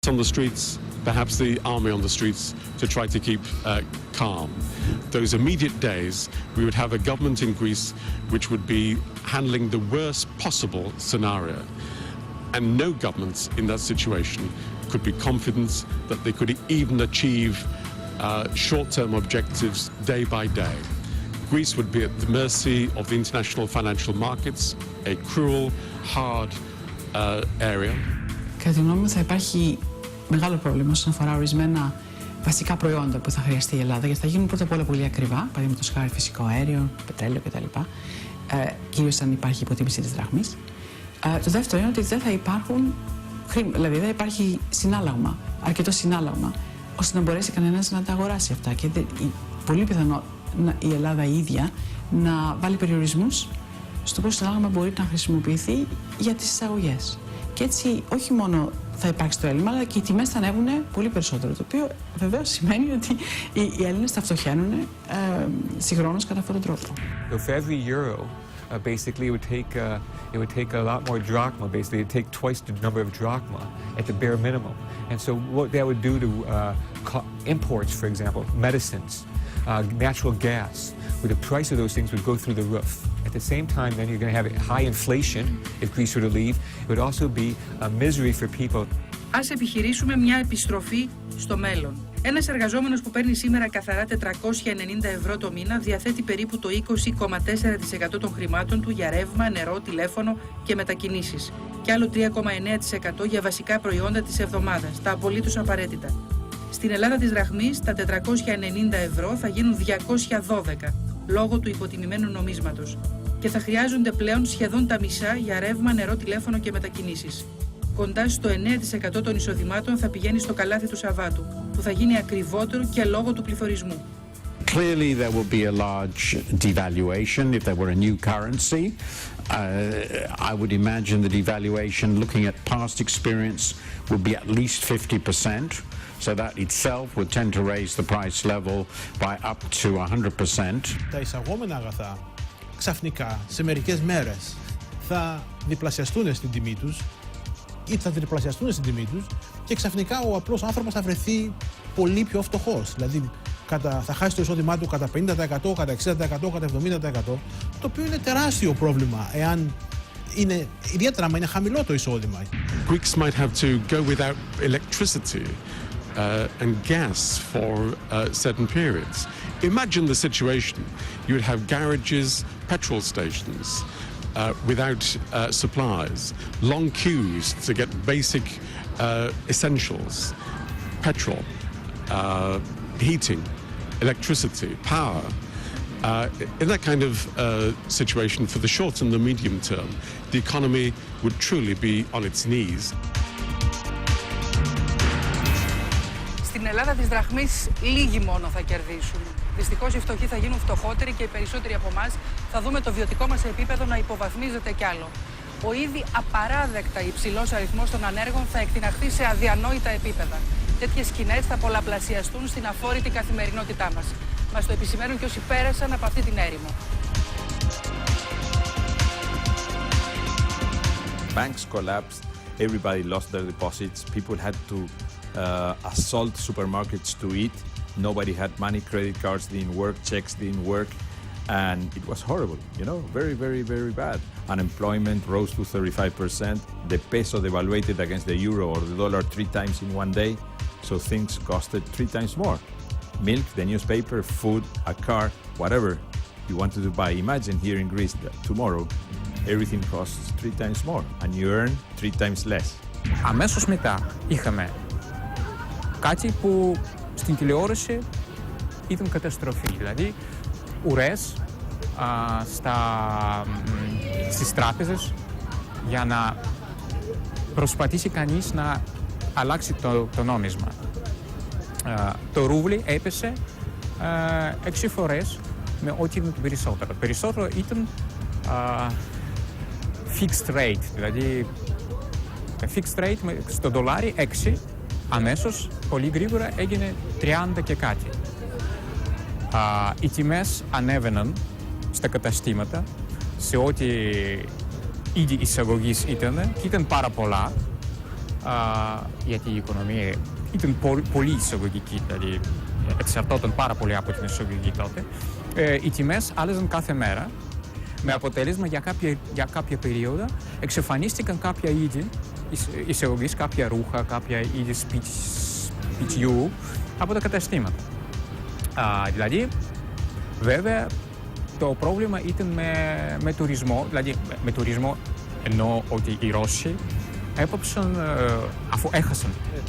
On the streets, perhaps the army on the streets to try to keep calm. Those immediate days, we would have a government in Greece which would be handling the worst possible scenario. And no government in that situation could be confident that they could even achieve short-term objectives day by day. Greece would be at the mercy of the international financial markets, a cruel, hard area. Κατά τη γνώμη μου θα υπάρχει μεγάλο πρόβλημα όσον αφορά ορισμένα βασικά προϊόντα που θα χρειαστεί η Ελλάδα, γιατί θα γίνουν πρώτα απ' όλα πολύ ακριβά, παραδείγματος χάρη φυσικό αέριο, πετρέλαιο κτλ. Κυρίως αν υπάρχει υποτίμηση της δραχμής. Το δεύτερο είναι ότι δεν θα υπάρχουν δηλαδή δεν υπάρχει συνάλλαγμα, αρκετό συνάλλαγμα, ώστε να μπορέσει κανένας να τα αγοράσει αυτά. Και πολύ πιθανό η Ελλάδα η ίδια να βάλει περιορισμούς στο πώς το συνάλλαγμα μπορεί να χρησιμοποιηθεί για τις εισαγωγές. Και έτσι όχι μόνο θα υπάρξει το έλλειμμα, αλλά και οι τιμές θα ανέβουν πολύ περισσότερο. Το οποίο βεβαίως σημαίνει ότι οι Έλληνες θα φτωχαίνουν συγχρόνως κατά αυτόν τον τρόπο. So for every euro, basically it would take a lot more drachma. Basically, it would take twice the number of drachma at the bare minimum. And so what that would do to imports, for example, medicines, natural gas, where the price of those things would go through the roof. At the same time, then you're going to have high inflation if Greece were to leave. It would also be a misery for people. Ας επιχειρήσουμε μια επιστροφή στο μέλλον. Ένας εργαζόμενος που παίρνει σήμερα καθαρά 490 ευρώ το μήνα διαθέτει περίπου το 20,4% των χρημάτων του για ρεύμα, νερό, τηλέφωνο και μετακινήσεις και άλλο 3,9% για βασικά προϊόντα της εβδομάδας, τα απολύτως απαραίτητα. Στην Ελλάδα της δραχμής, τα 490 ευρώ θα γίνουν 212 λόγω του υποτιμημένου νομίσματος και θα χρειάζονται πλέον σχεδόν τα μισά για ρεύμα, νερό, τηλέφωνο και μετακινήσεις. Κοντά στο 9% των εισοδημάτων θα πηγαίνει στο καλάθι του Σαββάτου, που θα γίνει ακριβότερο και λόγω του πληθωρισμού. Clearly there will be a large devaluation if there were a new currency. I would imagine the devaluation, looking at past experience, would be at least 50%. So that itself would tend to raise the price level by up to 100%. Τα εισαγόμενα αγαθά ξαφνικά σε μερικές μέρες θα διπλασιαστούν στην τιμή τους ή θα τριπλασιαστούν στην τιμή τους και ξαφνικά ο απλός άνθρωπος θα βρεθεί πολύ πιο φτωχός. Δηλαδή θα χάσει το εισόδημά του κατά 50%, κατά 60%, κατά 70%, το οποίο είναι τεράστιο πρόβλημα εάν είναι, ιδιαίτερα αν είναι χαμηλό το εισόδημα. Greeks might have to go without electricity and gas for certain periods. Imagine the situation. You would have garages, petrol stations without supplies, long queues to get basic essentials, petrol, heating, electricity, power. In that kind of situation, for the short and the medium term, the economy would truly be on its knees. Στην Ελλάδα της δραχμής λίγοι μόνο θα κερδίσουν. Δυστυχώς οι φτωχοί θα γίνουν φτωχότεροι και οι περισσότεροι από εμάς θα δούμε το βιωτικό μας επίπεδο να υποβαθμίζεται κι άλλο. Ο ήδη απαράδεκτα υψηλός αριθμός των ανέργων θα εκτιναχθεί σε αδιανόητα επίπεδα. Τέτοιες σκηνές θα πολλαπλασιαστούν στην αφόρητη καθημερινότητά μας. Μας το επισημαίνουν και όσοι πέρασαν από αυτή την έρημο. Banks collapsed, everybody lost their deposits, people had to assault supermarkets to eat, nobody had money, credit cards didn't work, checks didn't work, and it was horrible, you know, very, very, very bad. Unemployment rose to 35%, the peso devaluated against the euro or the dollar 3 times in one day, so things costed 3 times more. Milk, the newspaper, food, a car, whatever you wanted to buy. Imagine here in Greece that tomorrow everything costs 3 times more and you earn 3 times less. Αμέσως μετά είχαμε κάτι που στην τηλεόραση ήταν καταστροφή, δηλαδή ουρές στις τράπεζες για να προσπαθήσει κανείς να αλλάξει το νόμισμα. Το ρούβλι έπεσε 6 φορές με ό,τι είναι το περισσότερο. Περισσότερο ήταν fixed rate, δηλαδή fixed rate στο δολάρι 6, αμέσως πολύ γρήγορα έγινε 30 και κάτι. Οι τιμές ανέβαιναν στα καταστήματα σε ό,τι ήδη εισαγωγής ήταν και ήταν πάρα πολλά γιατί η οικονομία ήταν πολύ εισαγωγική, δηλαδή εξαρτώταν πάρα πολύ από την εισαγωγή τότε. Οι τιμές άλλαζαν κάθε μέρα, με αποτέλεσμα για κάποια περίοδο εξαφανίστηκαν κάποια είδη εισαγωγής, κάποια ρούχα, κάποια είδη σπιτιού από τα καταστήματα. Δηλαδή, βέβαια, το πρόβλημα ήταν με τουρισμό, δηλαδή με τουρισμό ενώ ότι οι Ρώσοι έπαψαν, αφού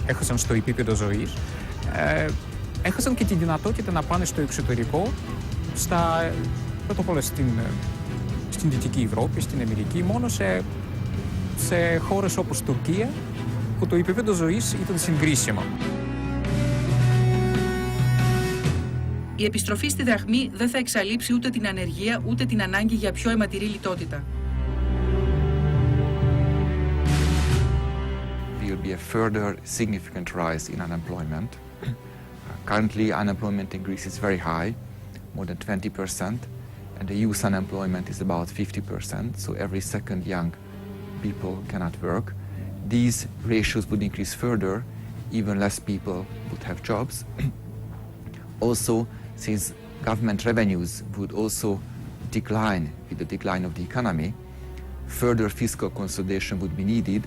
έχασαν στο επίπεδο ζωής, έχασαν και τη δυνατότητα να πάνε στο εξωτερικό, πρώτα απ' όλα στην Δυτική Ευρώπη, στην Αμερική, μόνο σε χώρες όπως Τουρκία, που το επίπεδο ζωής ήταν συγκρίσιμο. Η επιστροφή στη δραχμή δεν θα εξαλείψει ούτε την ανεργία, ούτε την ανάγκη για πιο αιματηρή λιτότητα. There will be a further significant rise in unemployment. Currently, unemployment in Greece is very high, more than 20%, and the youth unemployment is about 50%, so every second young people cannot work. These ratios would increase further, even less people would have jobs. Also, since government revenues would also decline with the decline of the economy, further fiscal consolidation would be needed,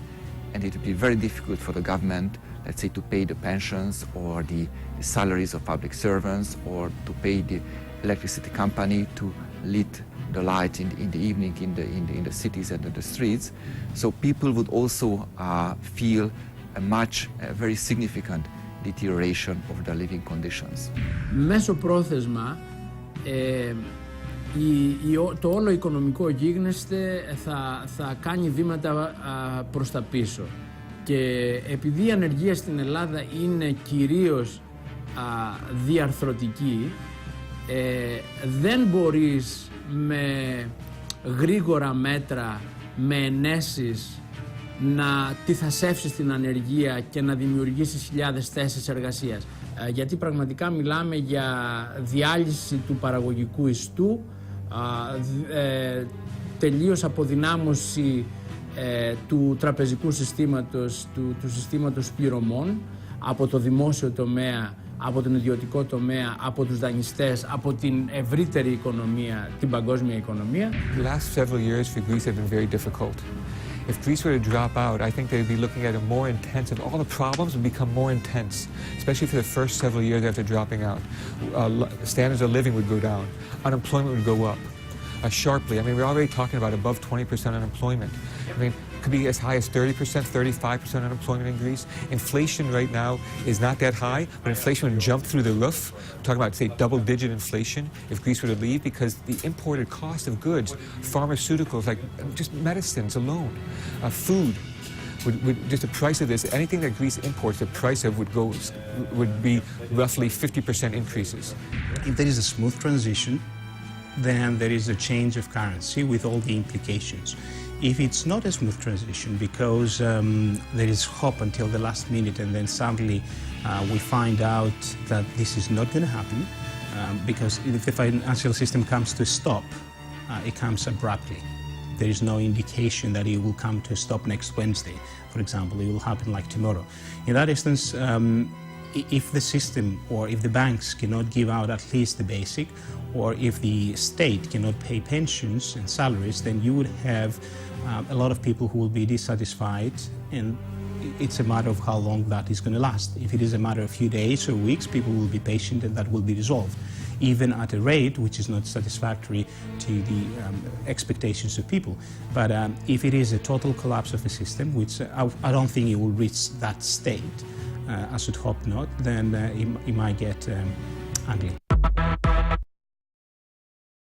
and it would be very difficult for the government, let's say, to pay the pensions or the salaries of public servants, or to pay the electricity company to lit the light in the evening in the cities and in the streets. So people would also feel a very significant deterioration of their living conditions. Μέσω πρόθεσμα, το όλο οικονομικό γίγνεσθε θα κάνει βήματα προς τα πίσω. Και επειδή η ανεργία στην Ελλάδα είναι κυρίως διαρθρωτική, δεν μπορείς με γρήγορα μέτρα, με ενέσεις, να τυθασεύσεις την ανεργία και να δημιουργήσεις χιλιάδες θέσεις εργασίας. Γιατί πραγματικά μιλάμε για διάλυση του παραγωγικού ιστού, τελείως αποδυνάμωση του τραπεζικού συστήματος, του συστήματος πληρωμών από το δημόσιο τομέα, από τον ιδιωτικό τομέα, από τους δανειστές, από την ευρύτερη οικονομία, την παγκόσμια οικονομία. The last several years for Greece have been very difficult. If Greece were to drop out, I think they'd be looking at a more intense, and all the problems would become more intense, especially for the first several years after dropping out. Standards of living would go down. Unemployment would go up sharply. I mean, we're already talking about above 20% unemployment. I mean, it could be as high as 30%, 35% unemployment in Greece. Inflation right now is not that high, but inflation would jump through the roof. We're talking about, say, double-digit inflation if Greece were to leave, because the imported cost of goods, pharmaceuticals, like just medicines alone, food, would just the price of this, anything that Greece imports, the price of would be roughly 50% increases. If there is a smooth transition, then there is a change of currency with all the implications. If it's not a smooth transition, because there is hope until the last minute, and then suddenly we find out that this is not going to happen, because if the financial system comes to a stop, it comes abruptly. There is no indication that it will come to a stop next Wednesday, for example. It will happen like tomorrow. In that instance, if the system or if the banks cannot give out at least the basic, or if the state cannot pay pensions and salaries, then you would have a lot of people who will be dissatisfied, and it's a matter of how long that is going to last. If it is a matter of a few days or weeks, people will be patient and that will be resolved, even at a rate which is not satisfactory to the expectations of people. But if it is a total collapse of the system, which I don't think it will reach that state, I should hope not, then it might get ugly.